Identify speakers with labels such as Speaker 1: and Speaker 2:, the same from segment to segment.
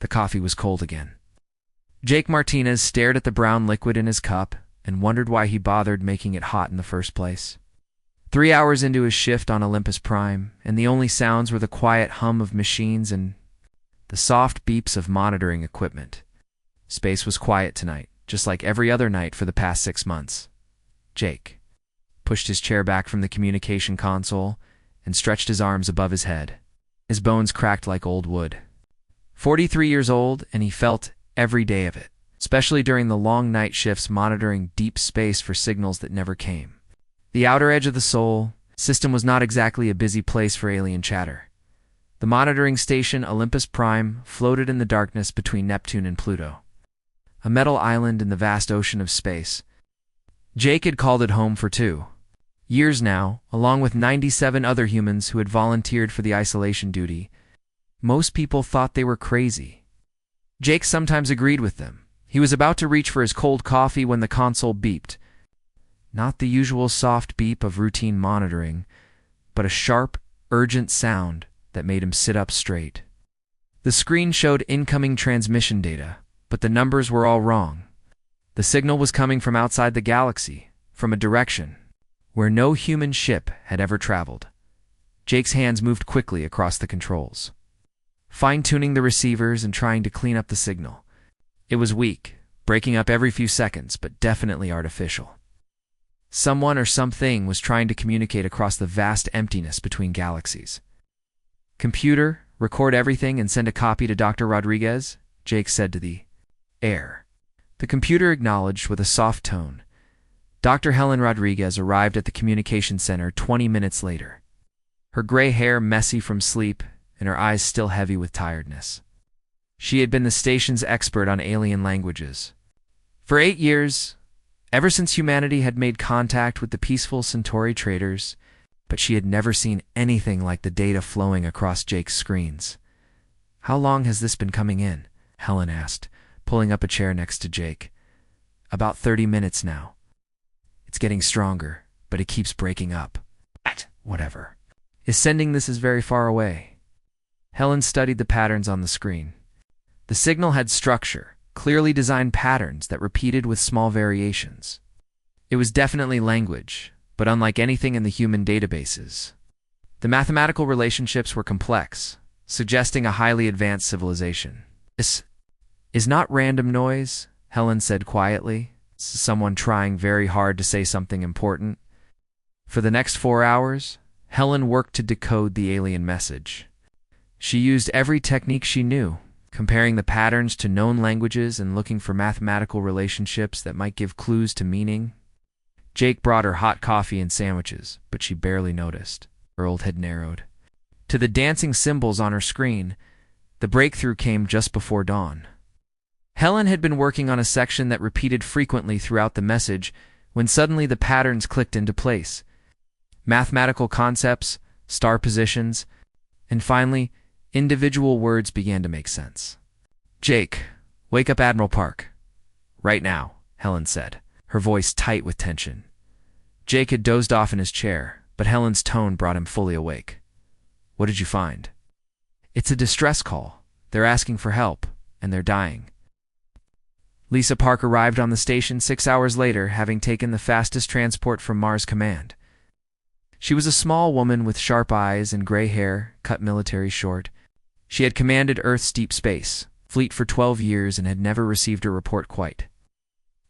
Speaker 1: The coffee was cold again. Jake Martinez stared at the brown liquid in his cup and wondered why he bothered making it hot in the first place. 3 hours into his shift on Olympus Prime, and the only sounds were the quiet hum of machines and the soft beeps of monitoring equipment. Space was quiet tonight, just like every other night for the past 6 months. Jake pushed his chair back from the communication console and stretched his arms above his head. His bones cracked like old wood. 43 years old, and he felt every day of it, especially during the long night shifts monitoring deep space for signals that never came. The outer edge of the Sol system was not exactly a busy place for alien chatter. The monitoring station Olympus Prime floated in the darkness between Neptune and Pluto, a metal island in the vast ocean of space. Jake had called it home for 2 years now, along with 97 other humans who had volunteered for the isolation duty. Most people thought they were crazy. Jake sometimes agreed with them. He was about to reach for his cold coffee when the console beeped. Not the usual soft beep of routine monitoring, but a sharp, urgent sound that made him sit up straight. The screen showed incoming transmission data, but the numbers were all wrong. The signal was coming from outside the galaxy, from a direction where no human ship had ever traveled. Jake's hands moved quickly across the controls, fine-tuning the receivers and trying to clean up the signal. It was weak, breaking up every few seconds, but definitely artificial. Someone or something was trying to communicate across the vast emptiness between galaxies. "Computer, record everything and send a copy to Dr. Rodriguez," Jake said to the air. The computer acknowledged with a soft tone. Dr. Helen Rodriguez arrived at the communication center 20 minutes later, her gray hair messy from sleep and her eyes still heavy with tiredness. She had been the station's expert on alien languages. For 8 years, ever since humanity had made contact with the peaceful Centauri traders, but she had never seen anything like the data flowing across Jake's screens. "How long has this been coming in?" Helen asked, pulling up a chair next to Jake. "About 30 minutes now. It's getting stronger, but it keeps breaking up." "Whatever. Is sending this is very far away." Helen studied the patterns on the screen. The signal had structure, clearly designed patterns that repeated with small variations. It was definitely language, but unlike anything in the human databases. The mathematical relationships were complex, suggesting a highly advanced civilization. "This is not random noise," Helen said quietly, someone trying very hard to say something important. For the next 4 hours, Helen worked to decode the alien message. She used every technique she knew, comparing the patterns to known languages and looking for mathematical relationships that might give clues to meaning. Jake brought her hot coffee and sandwiches, but she barely noticed. Her old head narrowed. To the dancing symbols on her screen, the breakthrough came just before dawn. Helen had been working on a section that repeated frequently throughout the message when suddenly the patterns clicked into place. Mathematical concepts, star positions, and finally, individual words began to make sense. "Jake, wake up Admiral Park." "Right now," Helen said, her voice tight with tension. Jake had dozed off in his chair, but Helen's tone brought him fully awake. "What did you find?" "It's a distress call. They're asking for help, and they're dying." Lisa Park arrived on the station 6 hours later, having taken the fastest transport from Mars Command. She was a small woman with sharp eyes and gray hair, cut military short. She had commanded Earth's deep space fleet for 12 years and had never received a report quite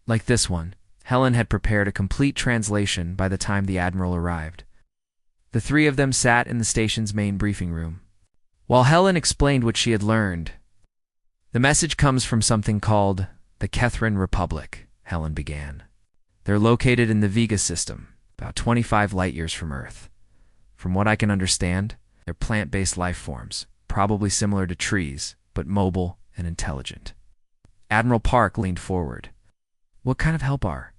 Speaker 1: like this one. Helen had prepared a complete translation by the time the Admiral arrived. The 3 of them sat in the station's main briefing room, while Helen explained what she had learned. "The message comes from something called the Kethran Republic," Helen began. "They're located in the Vega system, about 25 light-years from Earth. From what I can understand, they're plant-based life forms, probably similar to trees, but mobile and intelligent." Admiral Park leaned forward. "What kind of help are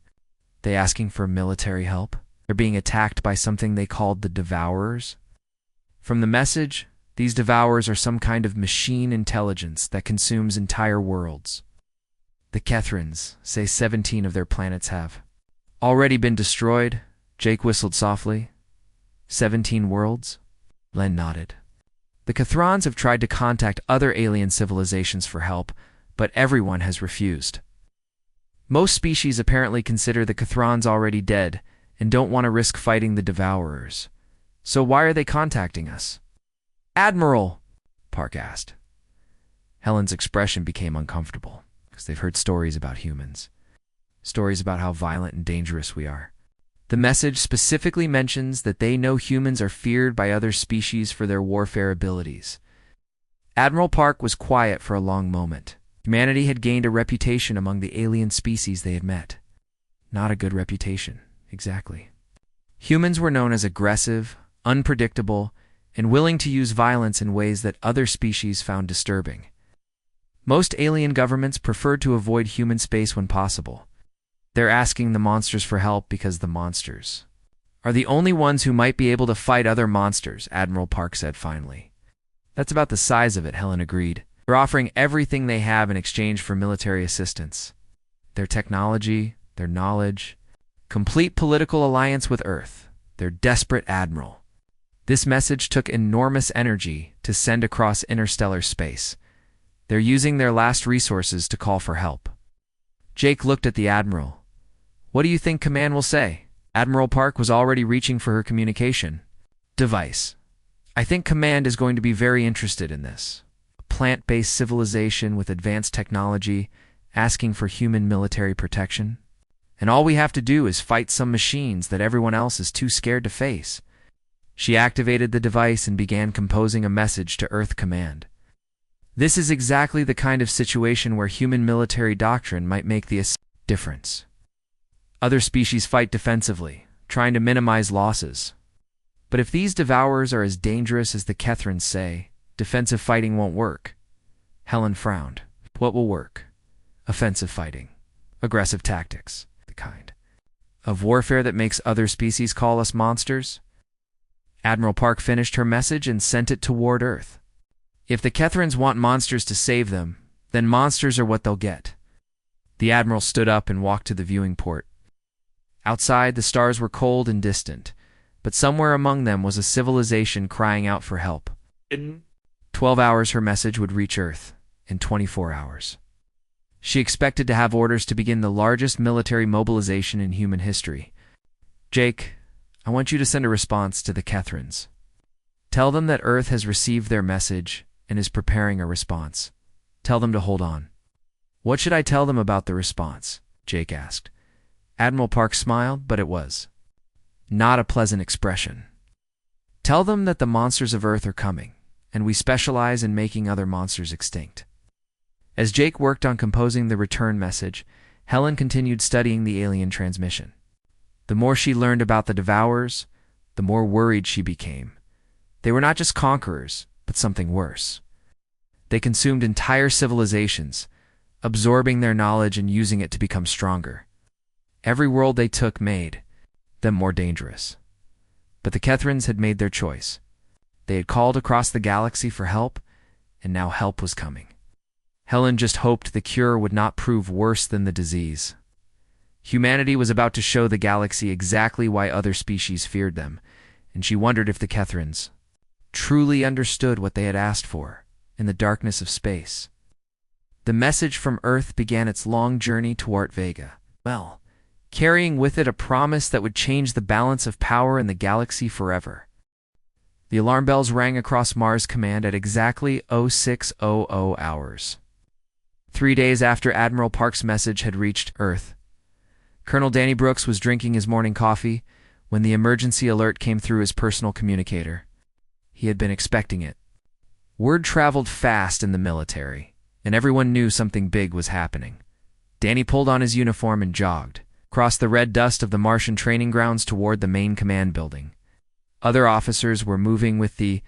Speaker 1: they asking for? Military help? They're being attacked by something they called the Devourers?" From the message, these Devourers are some kind of machine intelligence that consumes entire worlds. The Kethrans say 17 of their planets have already been destroyed. Jake whistled softly. 17 worlds? Len nodded. The Cathrons have tried to contact other alien civilizations for help, but everyone has refused. Most species apparently consider the Cathrons already dead and don't want to risk fighting the Devourers. So why are they contacting us? Admiral, Park asked. Helen's expression became uncomfortable, because they've heard stories about humans. Stories about how violent and dangerous we are. The message specifically mentions that they know humans are feared by other species for their warfare abilities. Admiral Park was quiet for a long moment. Humanity had gained a reputation among the alien species they had met. Not a good reputation, exactly. Humans were known as aggressive, unpredictable, and willing to use violence in ways that other species found disturbing. Most alien governments preferred to avoid human space when possible. They're asking the monsters for help because the monsters are the only ones who might be able to fight other monsters, Admiral Park said finally. That's about the size of it, Helen agreed. They're offering everything they have in exchange for military assistance. Their technology, their knowledge, complete political alliance with Earth. They're desperate, Admiral. This message took enormous energy to send across interstellar space. They're using their last resources to call for help. Jake looked at the Admiral. What do you think Command will say? Admiral Park was already reaching for her communication device. I think Command is going to be very interested in this. A plant-based civilization with advanced technology asking for human military protection. And all we have to do is fight some machines that everyone else is too scared to face. She activated the device and began composing a message to Earth Command. This is exactly the kind of situation where human military doctrine might make the difference. Other species fight defensively, trying to minimize losses. But if these Devourers are as dangerous as the Cathrons say, defensive fighting won't work. Helen frowned. What will work? Offensive fighting. Aggressive tactics. The kind of warfare that makes other species call us monsters? Admiral Park finished her message and sent it toward Earth. If the Cathrons want monsters to save them, then monsters are what they'll get. The Admiral stood up and walked to the viewing port. Outside, the stars were cold and distant, but somewhere among them was a civilization crying out for help. In 12 hours, her message would reach Earth. In 24 hours. She expected to have orders to begin the largest military mobilization in human history. Jake, I want you to send a response to the Cathrons. Tell them that Earth has received their message and is preparing a response. Tell them to hold on. What should I tell them about the response? Jake asked. Admiral Park smiled, but it was not a pleasant expression. Tell them that the monsters of Earth are coming, and we specialize in making other monsters extinct. As Jake worked on composing the return message, Helen continued studying the alien transmission. The more she learned about the Devourers, the more worried she became. They were not just conquerors, but something worse. They consumed entire civilizations, absorbing their knowledge and using it to become stronger. Every world they took made them more dangerous. But the Cathrons had made their choice. They had called across the galaxy for help, and now help was coming. Helen just hoped the cure would not prove worse than the disease. Humanity was about to show the galaxy exactly why other species feared them, and she wondered if the Cathrons truly understood what they had asked for in the darkness of space. The message from Earth began its long journey toward Vega, carrying with it a promise that would change the balance of power in the galaxy forever. The alarm bells rang across Mars Command at exactly 0600 hours. 3 days after Admiral Park's message had reached Earth, Colonel Danny Brooks was drinking his morning coffee when the emergency alert came through his personal communicator. He had been expecting it. Word traveled fast in the military, and everyone knew something big was happening. Danny pulled on his uniform and jogged, across the red dust of the Martian training grounds toward the main command building. Other officers were moving with the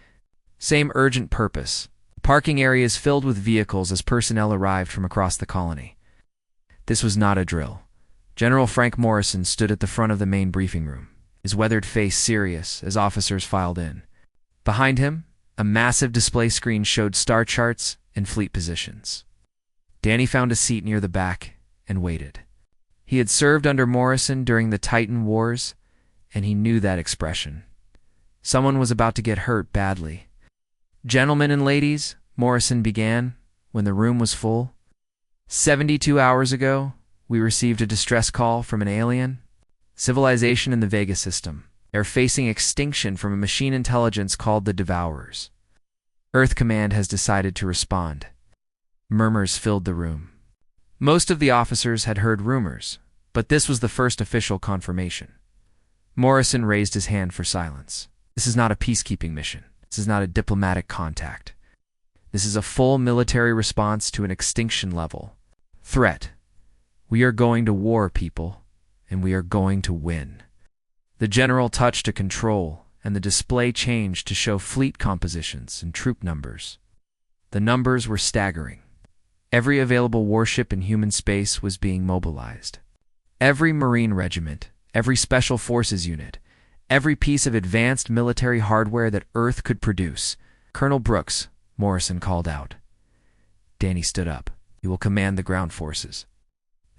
Speaker 1: same urgent purpose. Parking areas filled with vehicles as personnel arrived from across the colony. This was not a drill. General Frank Morrison stood at the front of the main briefing room, his weathered face serious as officers filed in. Behind him, a massive display screen showed star charts and fleet positions. Danny found a seat near the back and waited. He had served under Morrison during the Titan Wars, and he knew that expression. Someone was about to get hurt badly. Gentlemen and ladies, Morrison began, when the room was full. 72 hours ago, we received a distress call from an alien civilization in the Vega system. They're facing extinction from a machine intelligence called the Devourers. Earth Command has decided to respond. Murmurs filled the room. Most of the officers had heard rumors, but this was the first official confirmation. Morrison raised his hand for silence. This is not a peacekeeping mission. This is not a diplomatic contact. This is a full military response to an extinction-level threat. We are going to war, people, and we are going to win. The general touched a control, and the display changed to show fleet compositions and troop numbers. The numbers were staggering. Every available warship in human space was being mobilized. Every Marine regiment, every Special Forces unit, every piece of advanced military hardware that Earth could produce. Colonel Brooks, Morrison called out. Danny stood up. You will command the ground forces.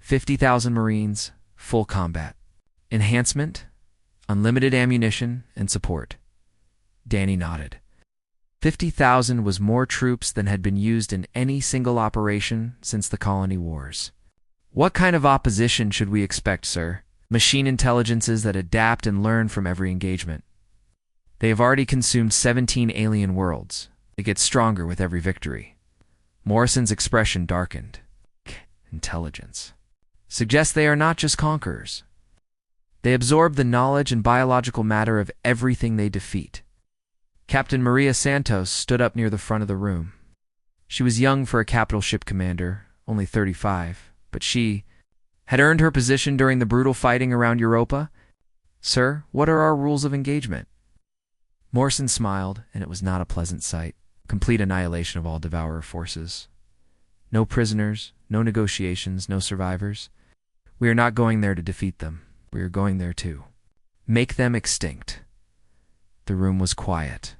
Speaker 1: 50,000 Marines, full combat. Enhancement, unlimited ammunition, and support. Danny nodded. 50,000 was more troops than had been used in any single operation since the colony wars. What kind of opposition should we expect, sir? Machine intelligences that adapt and learn from every engagement. They have already consumed 17 alien worlds. They get stronger with every victory. Morrison's expression darkened. Intelligence. Suggests they are not just conquerors. They absorb the knowledge and biological matter of everything they defeat. Captain Maria Santos stood up near the front of the room. She was young for a capital ship commander, only 35, but she had earned her position during the brutal fighting around Europa. Sir, what are our rules of engagement? Morrison smiled, and it was not a pleasant sight. Complete annihilation of all Devourer forces. No prisoners, no negotiations, no survivors. We are not going there to defeat them. We are going there to make them extinct. The room was quiet.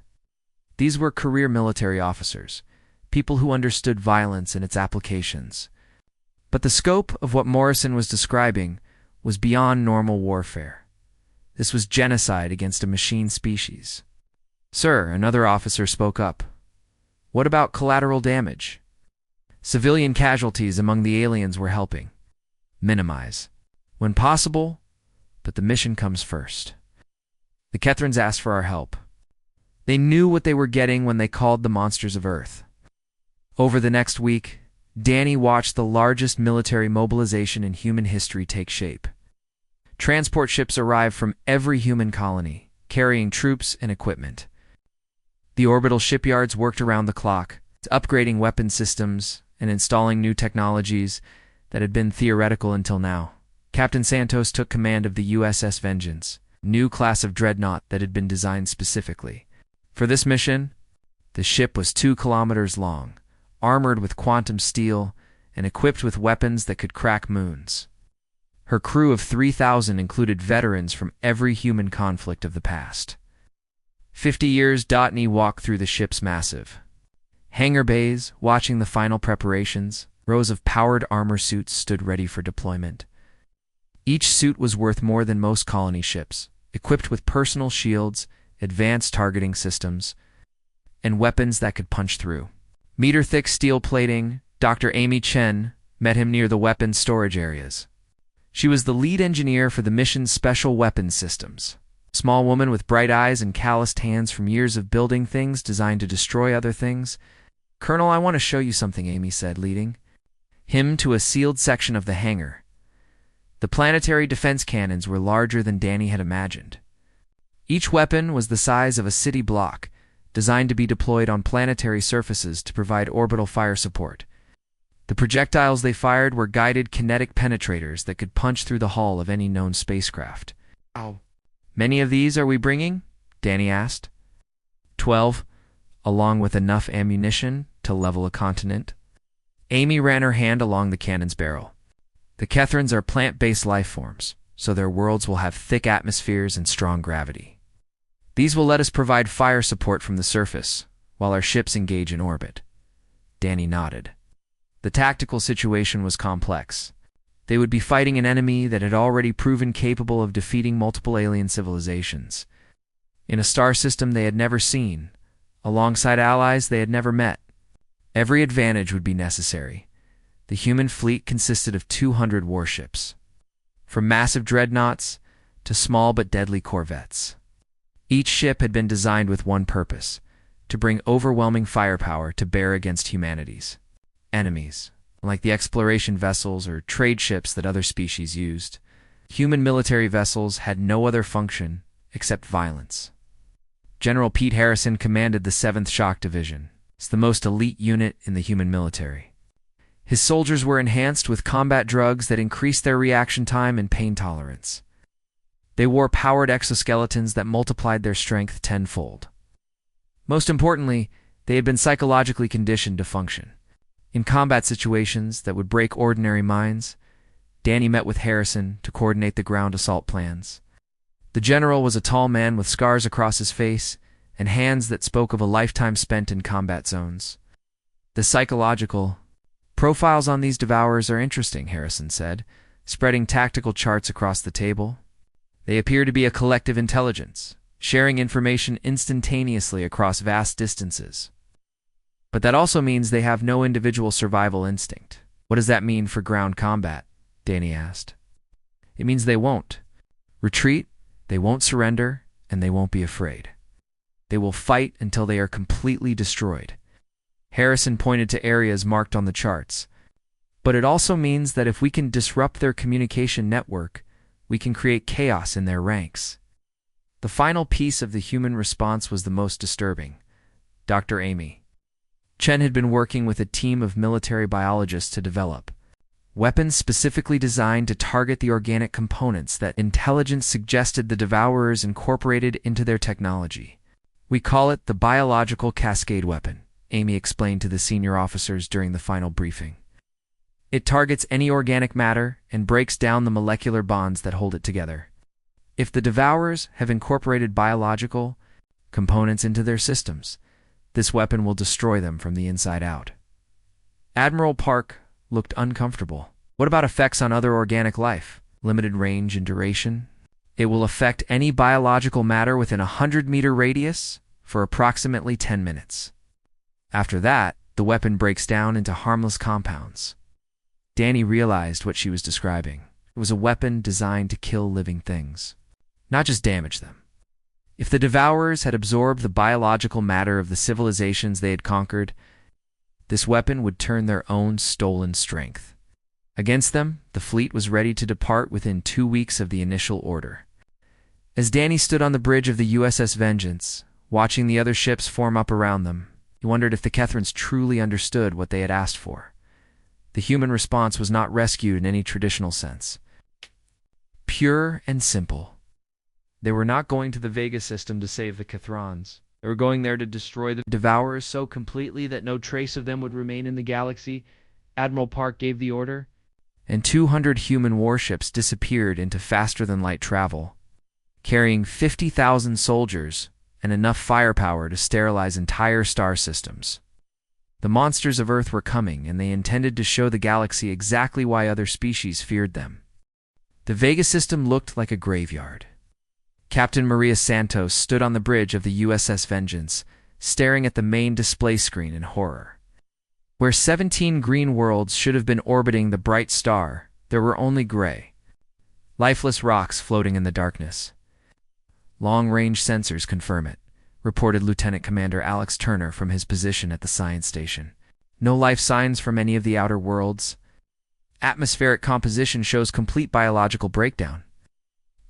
Speaker 1: These were career military officers, people who understood violence and its applications. But the scope of what Morrison was describing was beyond normal warfare. This was genocide against a machine species. Sir, another officer spoke up. What about collateral damage? Civilian casualties among the aliens were helping. Minimize. When possible, but the mission comes first. The Kethrans asked for our help. They knew what they were getting when they called the monsters of Earth. Over the next week, Danny watched the largest military mobilization in human history take shape. Transport ships arrived from every human colony, carrying troops and equipment. The orbital shipyards worked around the clock, upgrading weapon systems and installing new technologies that had been theoretical until now. Captain Santos took command of the USS Vengeance, a new class of dreadnought that had been designed specifically for this mission. The ship was 2 kilometers long, armored with quantum steel, and equipped with weapons that could crack moons. Her crew of 3,000 included veterans from every human conflict of the past. 50 years Dotney walked through the ship's massive hangar bays, watching the final preparations. Rows of powered armor suits stood ready for deployment. Each suit was worth more than most colony ships, equipped with personal shields, advanced targeting systems, and weapons that could punch through. Meter-thick steel plating, Dr. Amy Chen met him near the weapons storage areas. She was the lead engineer for the mission's special weapons systems. A small woman with bright eyes and calloused hands from years of building things designed to destroy other things. Colonel, I want to show you something, Amy said, leading him to a sealed section of the hangar. The planetary defense cannons were larger than Danny had imagined. Each weapon was the size of a city block, designed to be deployed on planetary surfaces to provide orbital fire support. The projectiles they fired were guided kinetic penetrators that could punch through the hull of any known spacecraft. How many of these are we bringing? Danny asked. 12, along with enough ammunition to level a continent. Amy ran her hand along the cannon's barrel. The Kethrans are plant-based life forms, so their worlds will have thick atmospheres and strong gravity. These will let us provide fire support from the surface, while our ships engage in orbit. Danny nodded. The tactical situation was complex. They would be fighting an enemy that had already proven capable of defeating multiple alien civilizations. In a star system they had never seen, alongside allies they had never met. Every advantage would be necessary. The human fleet consisted of 200 warships, from massive dreadnoughts to small but deadly corvettes. Each ship had been designed with one purpose: to bring overwhelming firepower to bear against humanity's enemies. Unlike the exploration vessels or trade ships that other species used, human military vessels had no other function except violence. General Pete Harrison commanded the 7th Shock Division. It's the most elite unit in the human military. His soldiers were enhanced with combat drugs that increased their reaction time and pain tolerance. They wore powered exoskeletons that multiplied their strength tenfold. Most importantly, they had been psychologically conditioned to function. In combat situations that would break ordinary minds, Danny met with Harrison to coordinate the ground assault plans. The general was a tall man with scars across his face and hands that spoke of a lifetime spent in combat zones. The psychological profiles on these devourers are interesting, Harrison said, spreading tactical charts across the table. They appear to be a collective intelligence, sharing information instantaneously across vast distances. But that also means they have no individual survival instinct. What does that mean for ground combat? Danny asked. It means they won't retreat, they won't surrender, and they won't be afraid. They will fight until they are completely destroyed. Harrison pointed to areas marked on the charts. But it also means that if we can disrupt their communication network, we can create chaos in their ranks. The final piece of the human response was the most disturbing. Dr. Amy Chen had been working with a team of military biologists to develop weapons specifically designed to target the organic components that intelligence suggested the devourers incorporated into their technology. We call it the biological cascade weapon, Amy explained to the senior officers during the final briefing. It targets any organic matter and breaks down the molecular bonds that hold it together. If the devourers have incorporated biological components into their systems, this weapon will destroy them from the inside out. Admiral Park looked uncomfortable. What about effects on other organic life? Limited range and duration? It will affect any biological matter within a 100-meter radius for approximately 10 minutes. After that, the weapon breaks down into harmless compounds. Danny realized what she was describing. It was a weapon designed to kill living things, not just damage them. If the devourers had absorbed the biological matter of the civilizations they had conquered, this weapon would turn their own stolen strength against them. The fleet was ready to depart within 2 weeks of the initial order. As Danny stood on the bridge of the USS Vengeance, watching the other ships form up around them, he wondered if the Kethrans truly understood what they had asked for. The human response was not rescued in any traditional sense. Pure and simple. They were not going to the Vega system to save the Kethrans. They were going there to destroy the Devourers so completely that no trace of them would remain in the galaxy. Admiral Park gave the order, and 200 human warships disappeared into faster-than-light travel, carrying 50,000 soldiers and enough firepower to sterilize entire star systems. The monsters of Earth were coming, and they intended to show the galaxy exactly why other species feared them. The Vega system looked like a graveyard. Captain Maria Santos stood on the bridge of the USS Vengeance, staring at the main display screen in horror. Where 17 green worlds should have been orbiting the bright star, there were only gray, lifeless rocks floating in the darkness. Long-range sensors confirm it, reported Lieutenant Commander Alex Turner from his position at the science station. No life signs from any of the outer worlds. Atmospheric composition shows complete biological breakdown.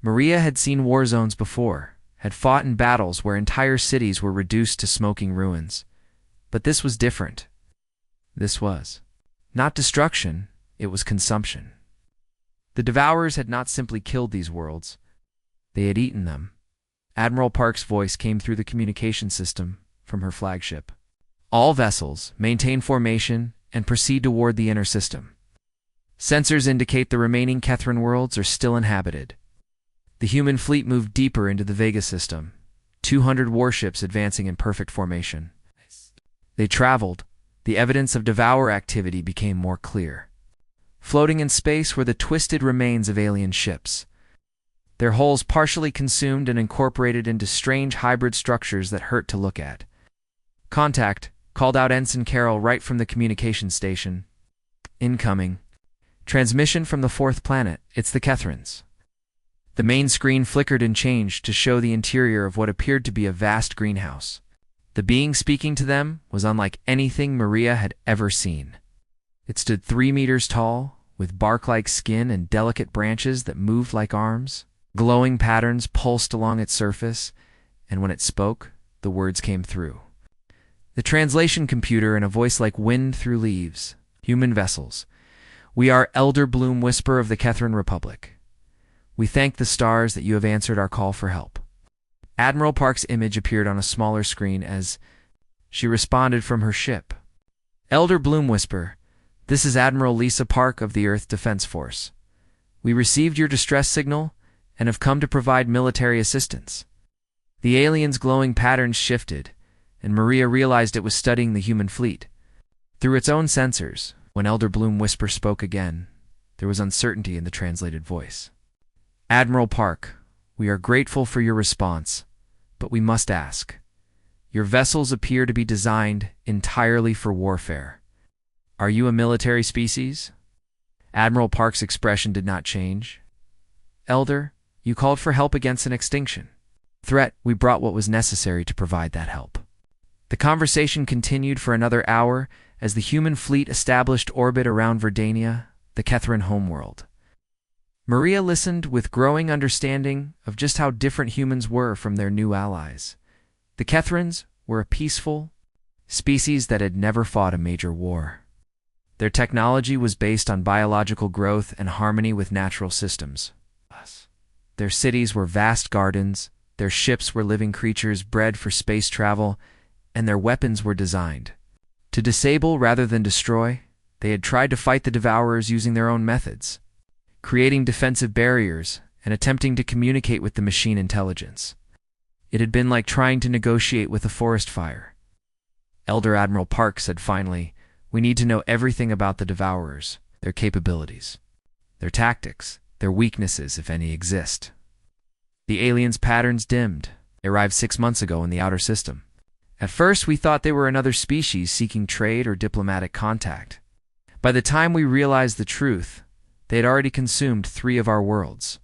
Speaker 1: Maria had seen war zones before, had fought in battles where entire cities were reduced to smoking ruins. But this was different. This was not destruction, it was consumption. The Devourers had not simply killed these worlds, they had eaten them. Admiral Park's voice came through the communication system from her flagship. All vessels maintain formation and proceed toward the inner system. Sensors indicate the remaining Kethran worlds are still inhabited. The human fleet moved deeper into the Vega system, 200 warships advancing in perfect formation. They traveled. The evidence of Devour activity became more clear. Floating in space were the twisted remains of alien ships, their hulls partially consumed and incorporated into strange hybrid structures that hurt to look at. Contact, called out Ensign Carroll right from the communications station. Incoming. Transmission from the fourth planet. It's the Kethrans. The main screen flickered and changed to show the interior of what appeared to be a vast greenhouse. The being speaking to them was unlike anything Maria had ever seen. It stood 3 meters tall, with bark-like skin and delicate branches that moved like arms. Glowing patterns pulsed along its surface, and when it spoke, the words came through. The translation computer in a voice like wind through leaves. Human vessels. We are Elder Bloom Whisper of the Kethran Republic. We thank the stars that you have answered our call for help. Admiral Park's image appeared on a smaller screen as she responded from her ship. Elder Bloom Whisper, this is Admiral Lisa Park of the Earth Defense Force. We received your distress signal and have come to provide military assistance. The alien's glowing patterns shifted, and Maria realized it was studying the human fleet. Through its own sensors, when Elder Bloom Whisper spoke again, there was uncertainty in the translated voice. Admiral Park, we are grateful for your response, but we must ask. Your vessels appear to be designed entirely for warfare. Are you a military species? Admiral Park's expression did not change. Elder, you called for help against an extinction threat. We brought what was necessary to provide that help. The conversation continued for another hour as the human fleet established orbit around Verdania, the Kethran homeworld. Maria listened with growing understanding of just how different humans were from their new allies. The Kethrans were a peaceful species that had never fought a major war. Their technology was based on biological growth and harmony with natural systems. Their cities were vast gardens, their ships were living creatures bred for space travel, and their weapons were designed to disable rather than destroy. They had tried to fight the Devourers using their own methods, creating defensive barriers and attempting to communicate with the machine intelligence. It had been like trying to negotiate with a forest fire. Elder Admiral Park said finally, we need to know everything about the Devourers, their capabilities, their tactics, their weaknesses, if any exist. The aliens' patterns dimmed. They arrived 6 months ago in the outer system. At first, we thought they were another species seeking trade or diplomatic contact. By the time we realized the truth, they had already consumed 3 of our worlds.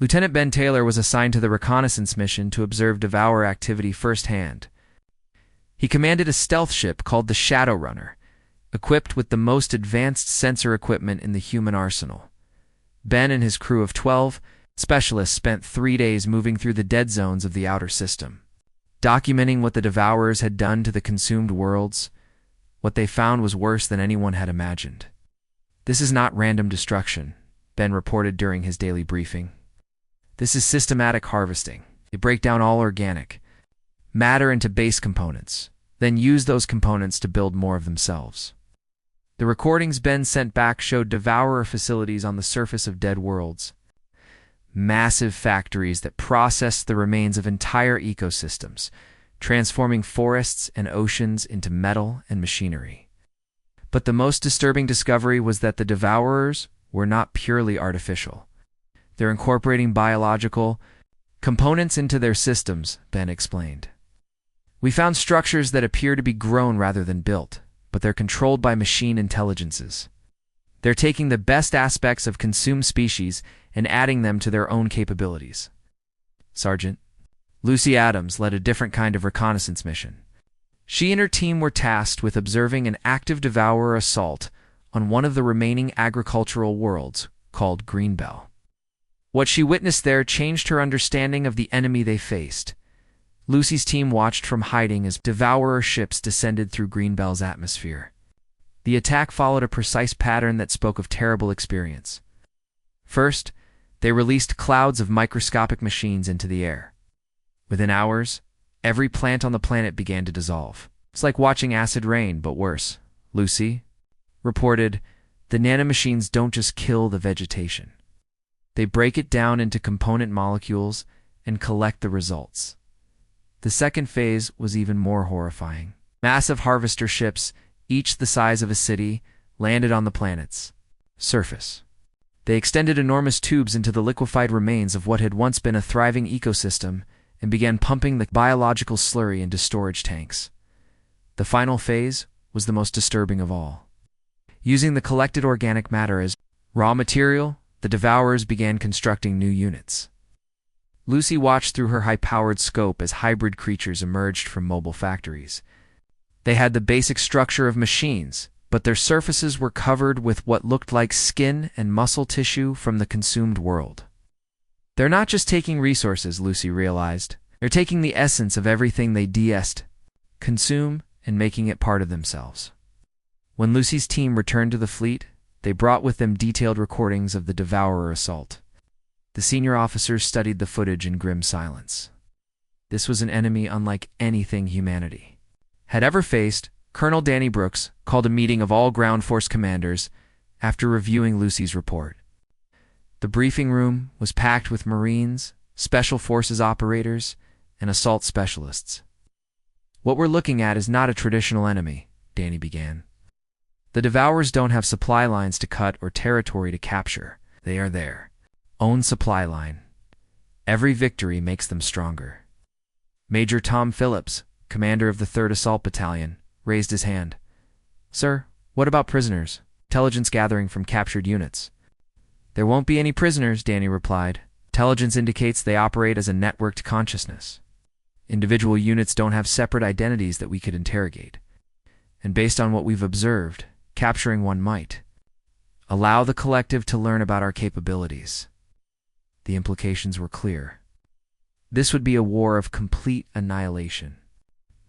Speaker 1: Lieutenant Ben Taylor was assigned to the reconnaissance mission to observe Devourer activity firsthand. He commanded a stealth ship called the Shadow Runner, equipped with the most advanced sensor equipment in the human arsenal. Ben and his crew of 12 specialists spent 3 days moving through the dead zones of the outer system, documenting what the Devourers had done to the consumed worlds. What they found was worse than anyone had imagined. This is not random destruction, Ben reported during his daily briefing. This is systematic harvesting. They break down all organic matter into base components, then use those components to build more of themselves. The recordings Ben sent back showed Devourer facilities on the surface of dead worlds, massive factories that processed the remains of entire ecosystems, transforming forests and oceans into metal and machinery. But the most disturbing discovery was that the Devourers were not purely artificial. They're incorporating biological components into their systems, Ben explained. We found structures that appear to be grown rather than built, but they're controlled by machine intelligences. They're taking the best aspects of consumed species and adding them to their own capabilities. Sergeant Lucy Adams led a different kind of reconnaissance mission. She and her team were tasked with observing an active Devourer assault on one of the remaining agricultural worlds, called Greenbell. What she witnessed there changed her understanding of the enemy they faced. Lucy's team watched from hiding as Devourer ships descended through Greenbell's atmosphere. The attack followed a precise pattern that spoke of terrible experience. First, they released clouds of microscopic machines into the air. Within hours, every plant on the planet began to dissolve. It's like watching acid rain, but worse. Lucy reported, the nanomachines don't just kill the vegetation. They break it down into component molecules and collect the results. The second phase was even more horrifying. Massive harvester ships, each the size of a city, landed on the planet's surface. They extended enormous tubes into the liquefied remains of what had once been a thriving ecosystem and began pumping the biological slurry into storage tanks. The final phase was the most disturbing of all. Using the collected organic matter as raw material, the Devourers began constructing new units. Lucy watched through her high-powered scope as hybrid creatures emerged from mobile factories. They had the basic structure of machines, but their surfaces were covered with what looked like skin and muscle tissue from the consumed world. They're not just taking resources, Lucy realized. They're taking the essence of everything they consume, and making it part of themselves. When Lucy's team returned to the fleet, they brought with them detailed recordings of the Devourer assault. The senior officers studied the footage in grim silence. This was an enemy unlike anything humanity had ever faced. Colonel Danny Brooks called a meeting of all ground force commanders after reviewing Lucy's report. The briefing room was packed with Marines, Special Forces operators, and assault specialists. "What we're looking at is not a traditional enemy," Danny began. "The Devourers don't have supply lines to cut or territory to capture. They are their own supply line. Every victory makes them stronger." Major Tom Phillips, commander of the 3rd Assault Battalion, raised his hand. "Sir, what about prisoners? Intelligence gathering from captured units." "There won't be any prisoners," Danny replied. "Intelligence indicates they operate as a networked consciousness. Individual units don't have separate identities that we could interrogate. And based on what we've observed, capturing one might allow the collective to learn about our capabilities." The implications were clear. This would be a war of complete annihilation.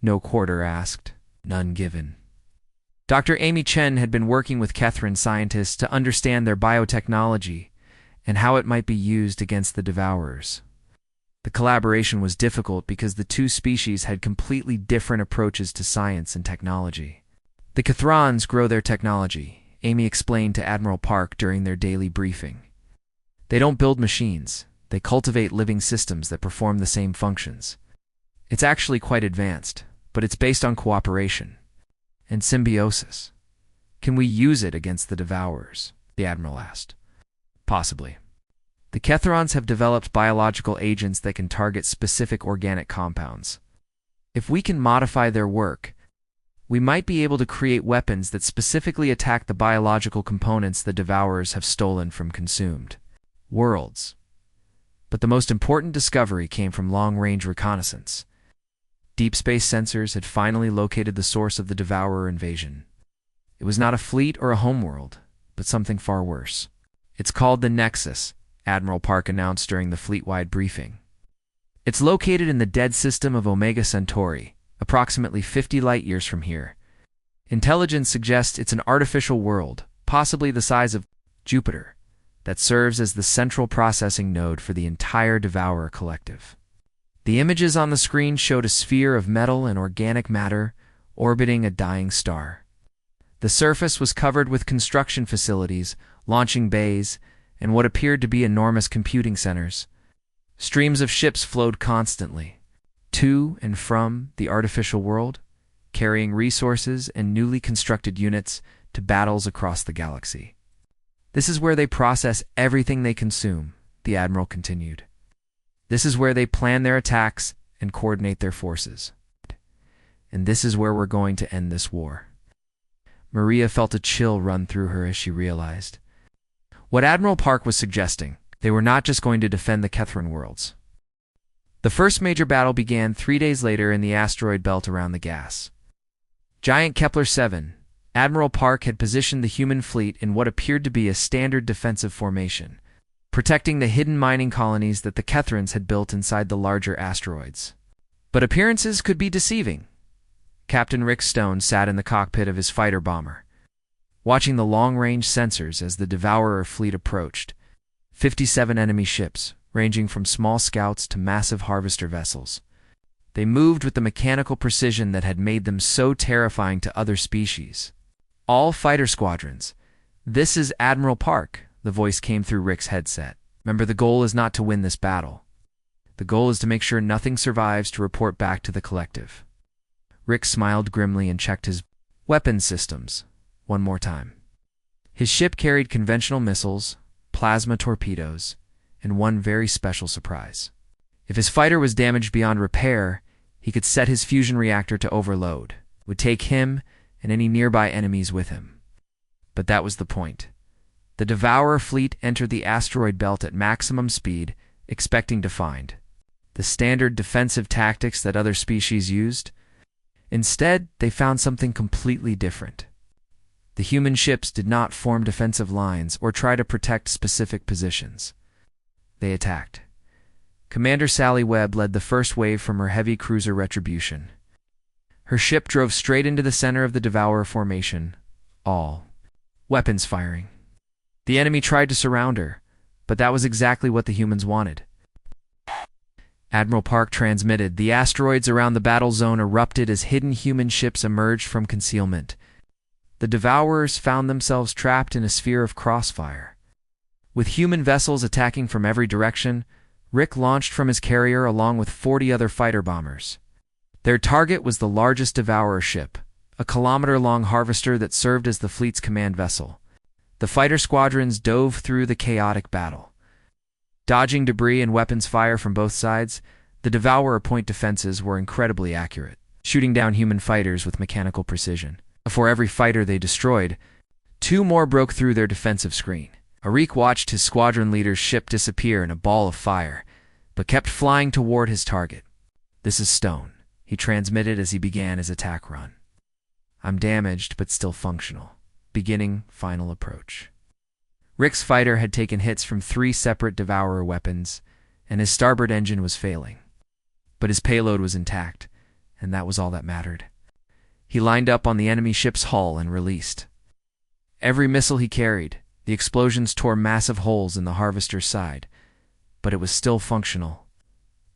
Speaker 1: No quarter asked, none given. Dr. Amy Chen had been working with Kethran scientists to understand their biotechnology and how it might be used against the Devourers. The collaboration was difficult because the two species had completely different approaches to science and technology. "The Kethrons grow their technology," Amy explained to Admiral Park during their daily briefing. "They don't build machines. They cultivate living systems that perform the same functions. It's actually quite advanced, but it's based on cooperation and symbiosis." "Can we use it against the Devourers?" the Admiral asked. "Possibly. The Kethrons have developed biological agents that can target specific organic compounds. If we can modify their work, we might be able to create weapons that specifically attack the biological components the Devourers have stolen from consumed worlds." But the most important discovery came from long-range reconnaissance. Deep space sensors had finally located the source of the Devourer invasion. It was not a fleet or a homeworld, but something far worse. "It's called the Nexus," Admiral Park announced during the fleet-wide briefing. "It's located in the dead system of Omega Centauri, approximately 50 light-years from here. Intelligence suggests it's an artificial world, possibly the size of Jupiter, that serves as the central processing node for the entire Devourer collective." The images on the screen showed a sphere of metal and organic matter orbiting a dying star. The surface was covered with construction facilities, launching bays, and what appeared to be enormous computing centers. Streams of ships flowed constantly, to and from the artificial world, carrying resources and newly constructed units to battles across the galaxy. "This is where they process everything they consume," the Admiral continued. "This is where they plan their attacks and coordinate their forces. And this is where we're going to end this war." Maria felt a chill run through her as she realized what Admiral Park was suggesting. They were not just going to defend the Kethran worlds. The first major battle began 3 days later in the asteroid belt around the gas giant Kepler 7. Admiral Park had positioned the human fleet in what appeared to be a standard defensive formation, protecting the hidden mining colonies that the Kethrans had built inside the larger asteroids. But appearances could be deceiving. Captain Rick Stone sat in the cockpit of his fighter bomber, watching the long-range sensors as the Devourer fleet approached. 57 enemy ships, ranging from small scouts to massive harvester vessels. They moved with the mechanical precision that had made them so terrifying to other species. "All fighter squadrons. This is Admiral Park," the voice came through Rick's headset. "Remember, the goal is not to win this battle. The goal is to make sure nothing survives to report back to the collective." Rick smiled grimly and checked his weapons systems one more time. His ship carried conventional missiles, plasma torpedoes, and one very special surprise. If his fighter was damaged beyond repair, he could set his fusion reactor to overload. would take him and any nearby enemies with him. But that was the point. The Devourer fleet entered the asteroid belt at maximum speed, expecting to find the standard defensive tactics that other species used. Instead, they found something completely different. The human ships did not form defensive lines or try to protect specific positions. They attacked. Commander Sally Webb led the first wave from her heavy cruiser Retribution. Her ship drove straight into the center of the Devourer formation, all weapons firing. The enemy tried to surround her, but that was exactly what the humans wanted. Admiral Park transmitted, the asteroids around the battle zone erupted as hidden human ships emerged from concealment. The Devourers found themselves trapped in a sphere of crossfire. With human vessels attacking from every direction, Rick launched from his carrier along with 40 other fighter bombers. Their target was the largest Devourer ship, a kilometer-long harvester that served as the fleet's command vessel. The fighter squadrons dove through the chaotic battle. Dodging debris and weapons fire from both sides, the Devourer point defenses were incredibly accurate, shooting down human fighters with mechanical precision. For every fighter they destroyed, 2 more broke through their defensive screen. Arik watched his squadron leader's ship disappear in a ball of fire, but kept flying toward his target. "This is Stone," he transmitted as he began his attack run. "I'm damaged, but still functional. Beginning final approach." Rick's fighter had taken hits from 3 separate Devourer weapons, and his starboard engine was failing. But his payload was intact, and that was all that mattered. He lined up on the enemy ship's hull and released. Every missile he carried, the explosions tore massive holes in the harvester's side, but it was still functional.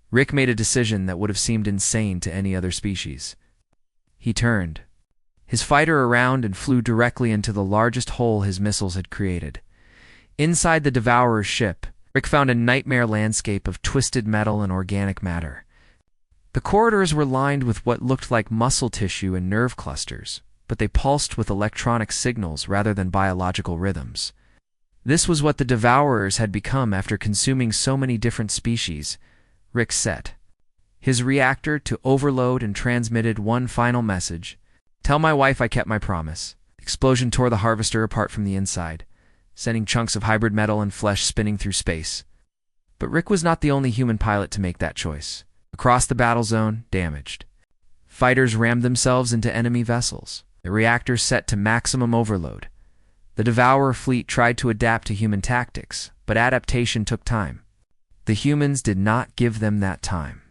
Speaker 1: Rick made a decision that would have seemed insane to any other species. He turned his fighter around and flew directly into the largest hole his missiles had created. Inside the Devourer's ship, Rick found a nightmare landscape of twisted metal and organic matter. The corridors were lined with what looked like muscle tissue and nerve clusters, but they pulsed with electronic signals rather than biological rhythms. This was what the Devourers had become after consuming so many different species. Rick set his reactor to overload and transmitted one final message. "Tell my wife I kept my promise." The explosion tore the harvester apart from the inside, sending chunks of hybrid metal and flesh spinning through space. But Rick was not the only human pilot to make that choice. Across the battle zone, damaged, fighters rammed themselves into enemy vessels, the reactors set to maximum overload. The Devourer fleet tried to adapt to human tactics, but adaptation took time. The humans did not give them that time.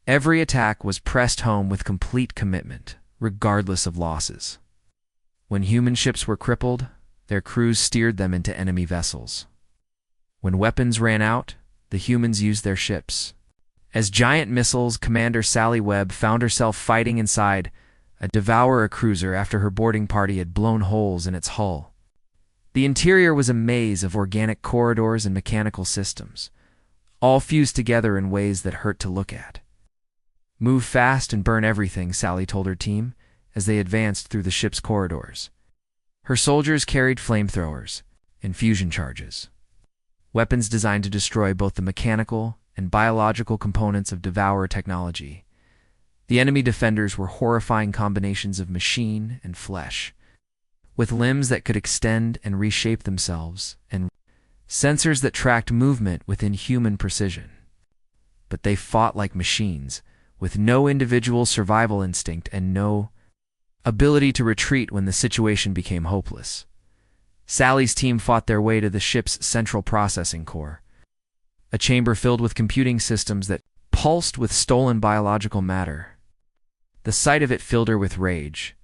Speaker 1: Every attack was pressed home with complete commitment, regardless of losses. When human ships were crippled, their crews steered them into enemy vessels. When weapons ran out, the humans used their ships. As giant missiles, Commander Sally Webb found herself fighting inside a Devourer cruiser after her boarding party had blown holes in its hull. The interior was a maze of organic corridors and mechanical systems, all fused together in ways that hurt to look at. "Move fast and burn everything," Sally told her team as they advanced through the ship's corridors. Her soldiers carried flamethrowers and fusion charges, weapons designed to destroy both the mechanical and biological components of Devourer technology. The enemy defenders were horrifying combinations of machine and flesh, with limbs that could extend and reshape themselves, and sensors that tracked movement within human precision. But they fought like machines, with no individual survival instinct and no ability to retreat when the situation became hopeless. Sally's team fought their way to the ship's central processing core, a chamber filled with computing systems that pulsed with stolen biological matter. The sight of it filled her with rage.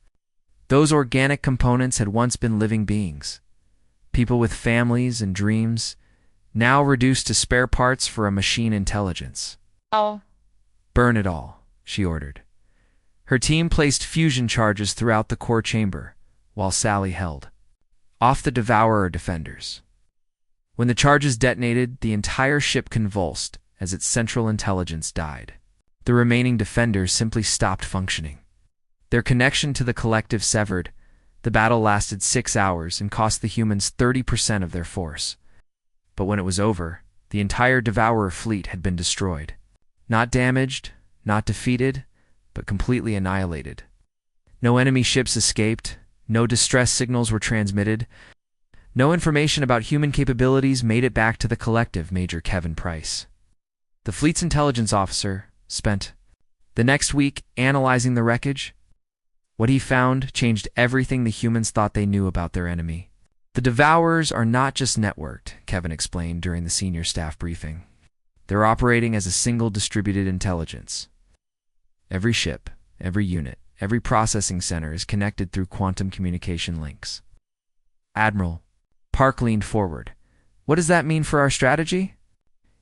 Speaker 1: Those organic components had once been living beings, people with families and dreams, now reduced to spare parts for a machine intelligence.
Speaker 2: "Oh."
Speaker 1: "Burn it all," she ordered. Her team placed fusion charges throughout the core chamber, while Sally held off the Devourer defenders. When the charges detonated, the entire ship convulsed as its central intelligence died. The remaining defenders simply stopped functioning. Their connection to the collective severed. The battle lasted 6 hours and cost the humans 30% of their force. But when it was over, the entire Devourer fleet had been destroyed. Not damaged, not defeated, but completely annihilated. No enemy ships escaped, no distress signals were transmitted, no information about human capabilities made it back to the collective, Major Kevin Price. The fleet's intelligence officer spent the next week analyzing the wreckage. What he found changed everything the humans thought they knew about their enemy. The Devourers are not just networked, Kevin explained during the senior staff briefing. They're operating as a single distributed intelligence. Every ship, every unit, every processing center is connected through quantum communication links. Admiral Park leaned forward. What does that mean for our strategy?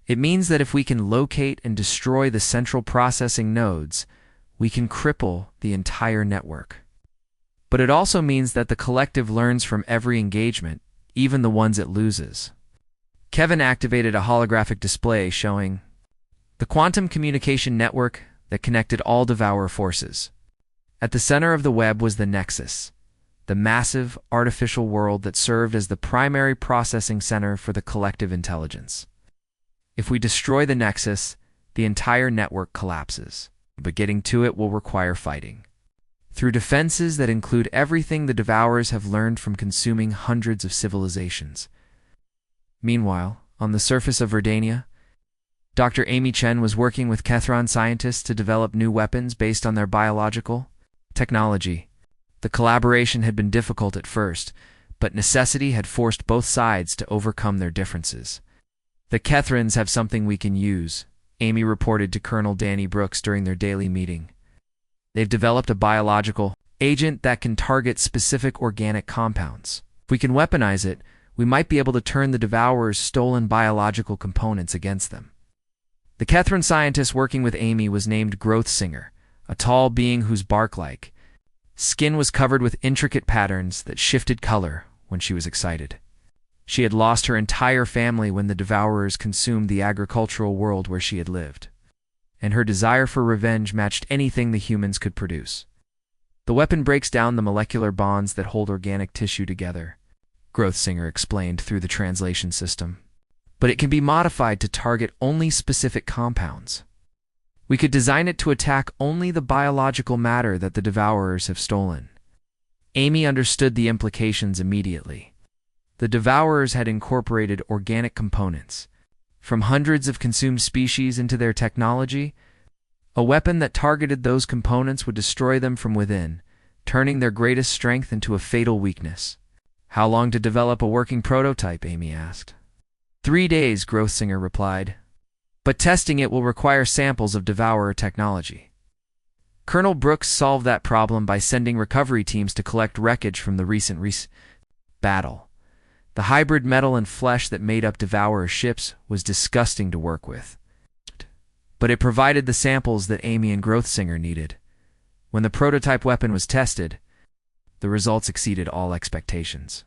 Speaker 1: It means that if we can locate and destroy the central processing nodes, we can cripple the entire network. But it also means that the collective learns from every engagement, even the ones it loses. Kevin activated a holographic display showing the quantum communication network that connected all Devourer forces. At the center of the web was the Nexus, the massive artificial world that served as the primary processing center for the collective intelligence. If we destroy the Nexus, the entire network collapses, but getting to it will require fighting. Through defenses that include everything the Devourers have learned from consuming hundreds of civilizations. Meanwhile, on the surface of Verdania, Dr. Amy Chen was working with Kethron scientists to develop new weapons based on their biological technology. The collaboration had been difficult at first, but necessity had forced both sides to overcome their differences. The Kethrons have something we can use, Amy reported to Colonel Danny Brooks during their daily meeting. They've developed a biological agent that can target specific organic compounds. If we can weaponize it, we might be able to turn the Devourers' stolen biological components against them. The Kethron scientist working with Amy was named Growth Singer, a tall being whose bark-like skin was covered with intricate patterns that shifted color when she was excited. She had lost her entire family when the Devourers consumed the agricultural world where she had lived, and her desire for revenge matched anything the humans could produce. The weapon breaks down the molecular bonds that hold organic tissue together, Growth Singer explained through the translation system. But it can be modified to target only specific compounds. We could design it to attack only the biological matter that the Devourers have stolen. Amy understood the implications immediately. The Devourers had incorporated organic components from hundreds of consumed species into their technology. A weapon that targeted those components would destroy them from within, turning their greatest strength into a fatal weakness. How long to develop a working prototype? Amy asked. 3 days, Growth Singer replied. But testing it will require samples of Devourer technology. Colonel Brooks solved that problem by sending recovery teams to collect wreckage from the recent battle. The hybrid metal and flesh that made up Devourer ships was disgusting to work with. But it provided the samples that Amy and Growth Singer needed. When the prototype weapon was tested, the results exceeded all expectations.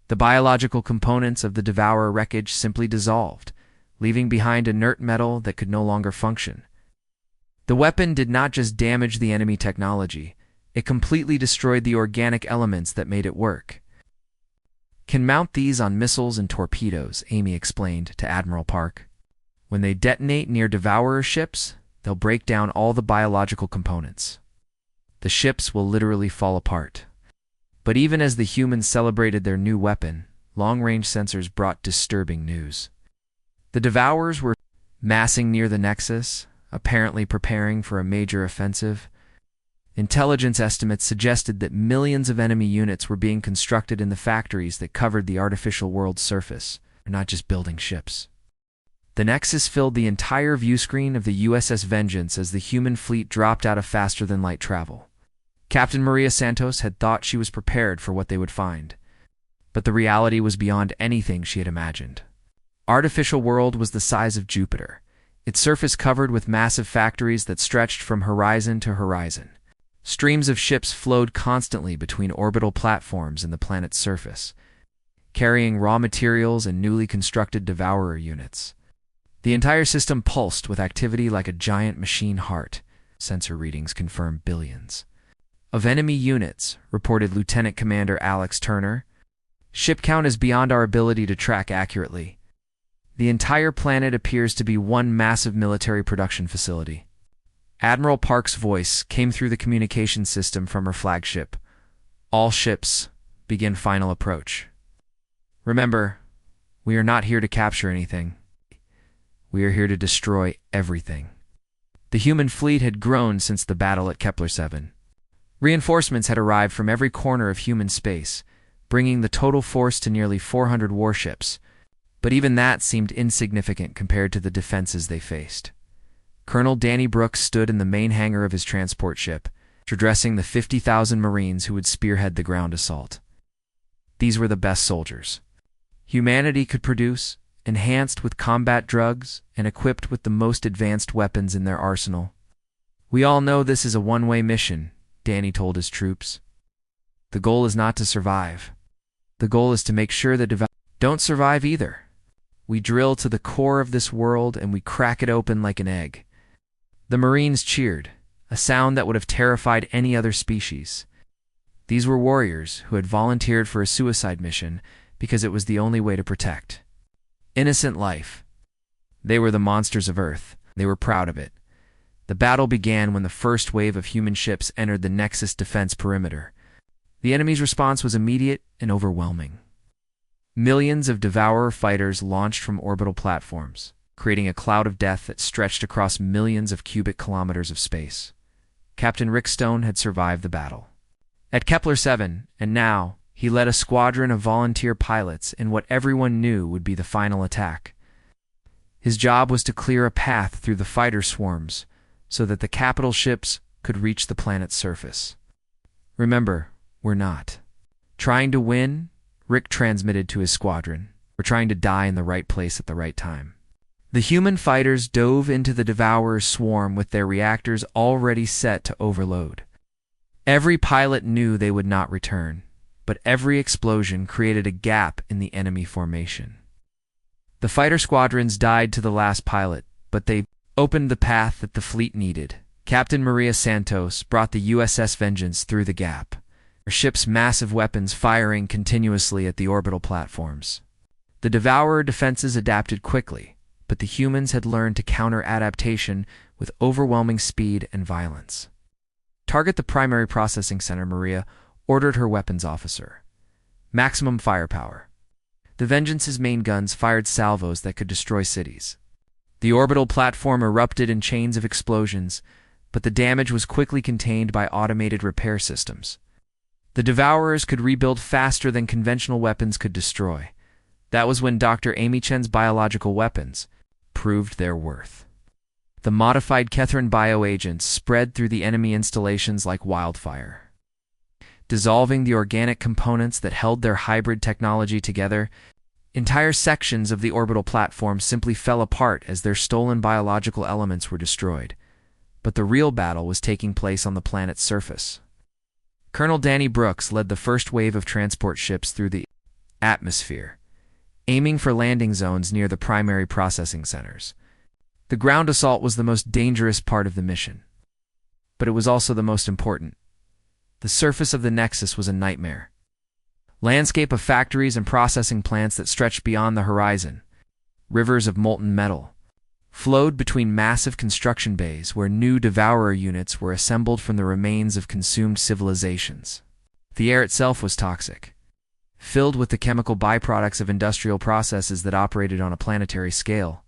Speaker 1: The biological components of the Devourer wreckage simply dissolved, leaving behind inert metal that could no longer function. The weapon did not just damage the enemy technology, it completely destroyed the organic elements that made it work. Can mount these on missiles and torpedoes, Amy explained to Admiral Park. When they detonate near Devourer ships, they'll break down all the biological components. The ships will literally fall apart. But even as the humans celebrated their new weapon, long-range sensors brought disturbing news. The Devourers were massing near the Nexus, apparently preparing for a major offensive. Intelligence estimates suggested that millions of enemy units were being constructed in the factories that covered the artificial world's surface, not just building ships. The Nexus filled the entire view screen of the USS Vengeance as the human fleet dropped out of faster-than-light travel. Captain Maria Santos had thought she was prepared for what they would find, but the reality was beyond anything she had imagined. Artificial world was the size of Jupiter, its surface covered with massive factories that stretched from horizon to horizon. Streams of ships flowed constantly between orbital platforms and the planet's surface, carrying raw materials and newly constructed Devourer units. The entire system pulsed with activity like a giant machine heart. Sensor readings confirmed billions of enemy units, reported Lieutenant Commander Alex Turner. Ship count is beyond our ability to track accurately. The entire planet appears to be one massive military production facility. Admiral Park's voice came through the communication system from her flagship. All ships, begin final approach. Remember, we are not here to capture anything. We are here to destroy everything. The human fleet had grown since the battle at Kepler 7. Reinforcements had arrived from every corner of human space, bringing the total force to nearly 400 warships, but even that seemed insignificant compared to the defenses they faced. Colonel Danny Brooks stood in the main hangar of his transport ship, addressing the 50,000 Marines who would spearhead the ground assault. These were the best soldiers humanity could produce, enhanced with combat drugs and equipped with the most advanced weapons in their arsenal. We all know this is a one-way mission, Danny told his troops. The goal is not to survive. The goal is to make sure that don't survive either. We drill to the core of this world and we crack it open like an egg. The Marines cheered, a sound that would have terrified any other species. These were warriors who had volunteered for a suicide mission because it was the only way to protect innocent life. They were the monsters of Earth. They were proud of it. The battle began when the first wave of human ships entered the Nexus defense perimeter. The enemy's response was immediate and overwhelming. Millions of Devourer fighters launched from orbital platforms, creating a cloud of death that stretched across millions of cubic kilometers of space. Captain Rick Stone had survived the battle at Kepler 7, and now he led a squadron of volunteer pilots in what everyone knew would be the final attack. His job was to clear a path through the fighter swarms so that the capital ships could reach the planet's surface. Remember, we're not trying to win, Rick transmitted to his squadron. We're trying to die in the right place at the right time. The human fighters dove into the Devourer's swarm with their reactors already set to overload. Every pilot knew they would not return, but every explosion created a gap in the enemy formation. The fighter squadrons died to the last pilot, but they opened the path that the fleet needed. Captain Maria Santos brought the USS Vengeance through the gap, her ship's massive weapons firing continuously at the orbital platforms. The Devourer defenses adapted quickly, but the humans had learned to counter adaptation with overwhelming speed and violence. Target the primary processing center, Maria ordered her weapons officer. Maximum firepower. The Vengeance's main guns fired salvos that could destroy cities. The orbital platform erupted in chains of explosions, but the damage was quickly contained by automated repair systems. The Devourers could rebuild faster than conventional weapons could destroy. That was when Dr. Amy Chen's biological weapons proved their worth. The modified Kethren bioagents spread through the enemy installations like wildfire, dissolving the organic components that held their hybrid technology together. Entire sections of the orbital platform simply fell apart as their stolen biological elements were destroyed. But the real battle was taking place on the planet's surface. Colonel Danny Brooks led the first wave of transport ships through the atmosphere, aiming for landing zones near the primary processing centers. The ground assault was the most dangerous part of the mission, but it was also the most important. The surface of the Nexus was a nightmare. Landscape of factories and processing plants that stretched beyond the horizon. Rivers of molten metal flowed between massive construction bays where new Devourer units were assembled from the remains of consumed civilizations. The air itself was toxic, filled with the chemical byproducts of industrial processes that operated on a planetary scale.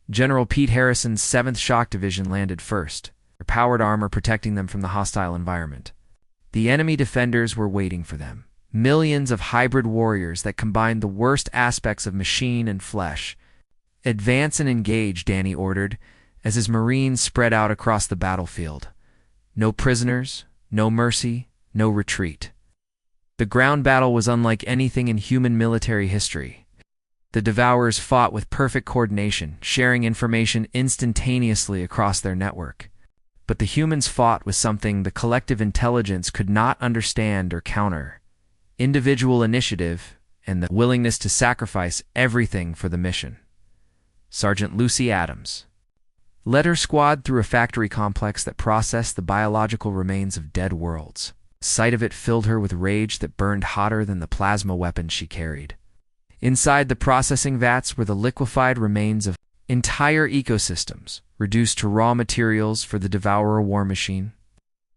Speaker 1: General Pete Harrison's 7th Shock Division landed first, their powered armor protecting them from the hostile environment. The enemy defenders were waiting for them. Millions of hybrid warriors that combined the worst aspects of machine and flesh. Advance and engage, Danny ordered, as his Marines spread out across the battlefield. No prisoners, no mercy, no retreat. The ground battle was unlike anything in human military history. The Devourers fought with perfect coordination, sharing information instantaneously across their network. But the humans fought with something the collective intelligence could not understand or counter: individual initiative and the willingness to sacrifice everything for the mission. Sergeant Lucy Adams led her squad through a factory complex that processed the biological remains of dead worlds. Sight of it filled her with rage that burned hotter than the plasma weapon she carried. Inside the processing vats were the liquefied remains of Entire ecosystems reduced to raw materials for the Devourer war machine.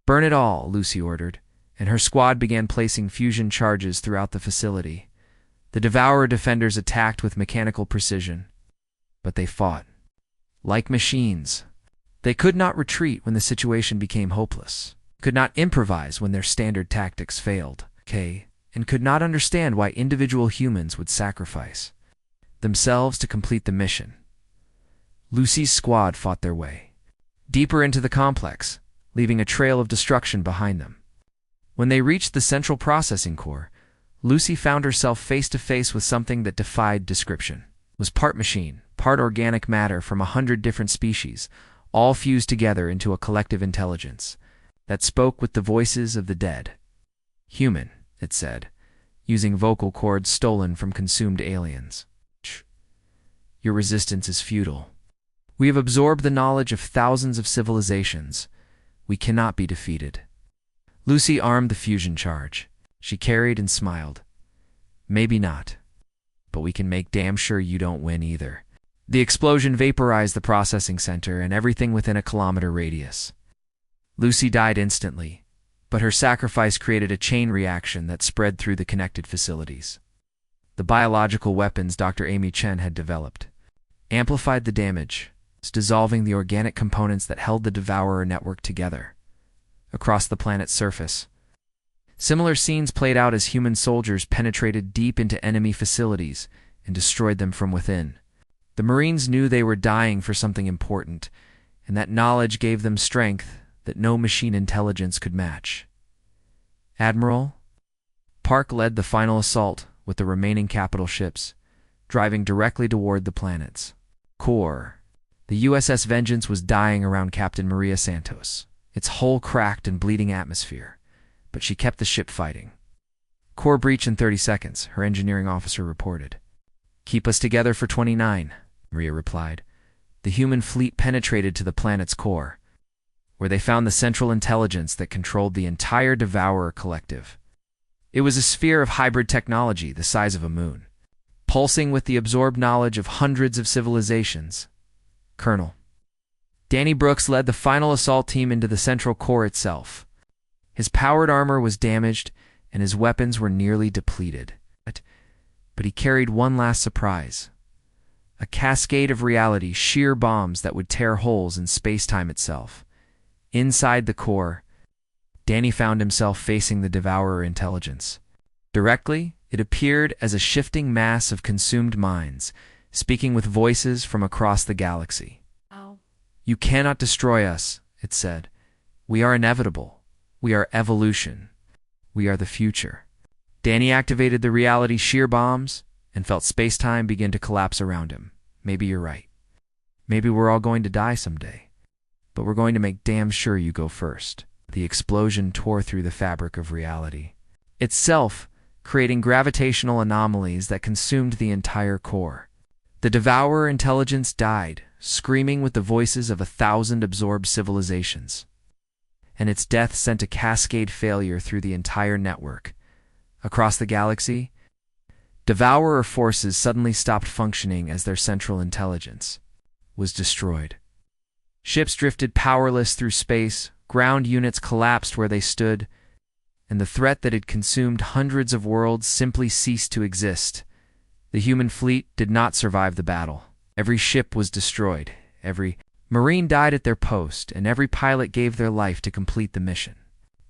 Speaker 1: "Burn it all," Lucy ordered, and her squad began placing fusion charges throughout the facility. The Devourer defenders attacked with mechanical precision, but they fought like machines. They could not retreat when the situation became hopeless, could not improvise when their standard tactics failed, and could not understand why individual humans would sacrifice themselves to complete the mission. Lucy's squad fought their way deeper into the complex, leaving a trail of destruction behind them. When they reached the central processing core, Lucy found herself face to face with something that defied description. It was part machine, part organic matter from 100 different species, all fused together into a collective intelligence that spoke with the voices of the dead. "Human," it said, using vocal cords stolen from consumed aliens. "Your resistance is futile. We have absorbed the knowledge of thousands of civilizations. We cannot be defeated." Lucy armed the fusion charge. She carried and smiled. "Maybe not, but we can make damn sure you don't win either." The explosion vaporized the processing center and everything within a kilometer radius. Lucy died instantly, but her sacrifice created a chain reaction that spread through the connected facilities. The biological weapons Dr. Amy Chen had developed amplified the damage, dissolving the organic components that held the Devourer network together. Across the planet's surface, similar scenes played out as human soldiers penetrated deep into enemy facilities and destroyed them from within. The Marines knew they were dying for something important, and that knowledge gave them strength that no machine intelligence could match. Admiral Park led the final assault with the remaining capital ships, driving directly toward the planet's core. The USS Vengeance was dying around Captain Maria Santos, its hull cracked and bleeding atmosphere, but she kept the ship fighting. "Core breach in 30 seconds, her engineering officer reported. "Keep us together for 29, Maria replied. The human fleet penetrated to the planet's core, where they found the central intelligence that controlled the entire Devourer collective. It was a sphere of hybrid technology the size of a moon, pulsing with the absorbed knowledge of hundreds of civilizations. Colonel Danny Brooks led the final assault team into the central core itself. His powered armor was damaged, and his weapons were nearly depleted. But he carried one last surprise. A cascade of reality sheer bombs that would tear holes in space-time itself. Inside the core, Danny found himself facing the Devourer intelligence. Directly, it appeared as a shifting mass of consumed minds, speaking with voices from across the galaxy.
Speaker 2: "Oh.
Speaker 1: You cannot destroy us," it said. "We are inevitable. We are evolution. We are the future." Danny activated the reality shear bombs and felt space-time begin to collapse around him. "Maybe you're right. Maybe we're all going to die someday. But we're going to make damn sure you go first." The explosion tore through the fabric of reality itself, creating gravitational anomalies that consumed the entire core. The Devourer intelligence died, screaming with the voices of 1,000 absorbed civilizations. And its death sent a cascade failure through the entire network. Across the galaxy, Devourer forces suddenly stopped functioning as their central intelligence was destroyed. Ships drifted powerless through space, ground units collapsed where they stood, and the threat that had consumed hundreds of worlds simply ceased to exist. The human fleet did not survive the battle. Every ship was destroyed, every Marine died at their post, and every pilot gave their life to complete the mission.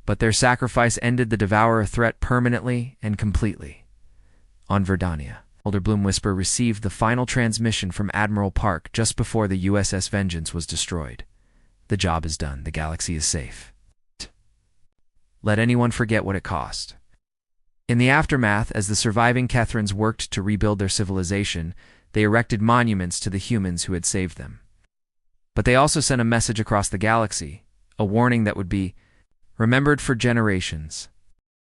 Speaker 1: But their sacrifice ended the Devourer threat permanently and completely. On Verdania, Elder Bloom Whisper received the final transmission from Admiral Park just before the USS Vengeance was destroyed. "The job is done. The galaxy is safe. Let anyone forget what it cost." In the aftermath, as the surviving Kethrans worked to rebuild their civilization, they erected monuments to the humans who had saved them. But they also sent a message across the galaxy, a warning that would be remembered for generations.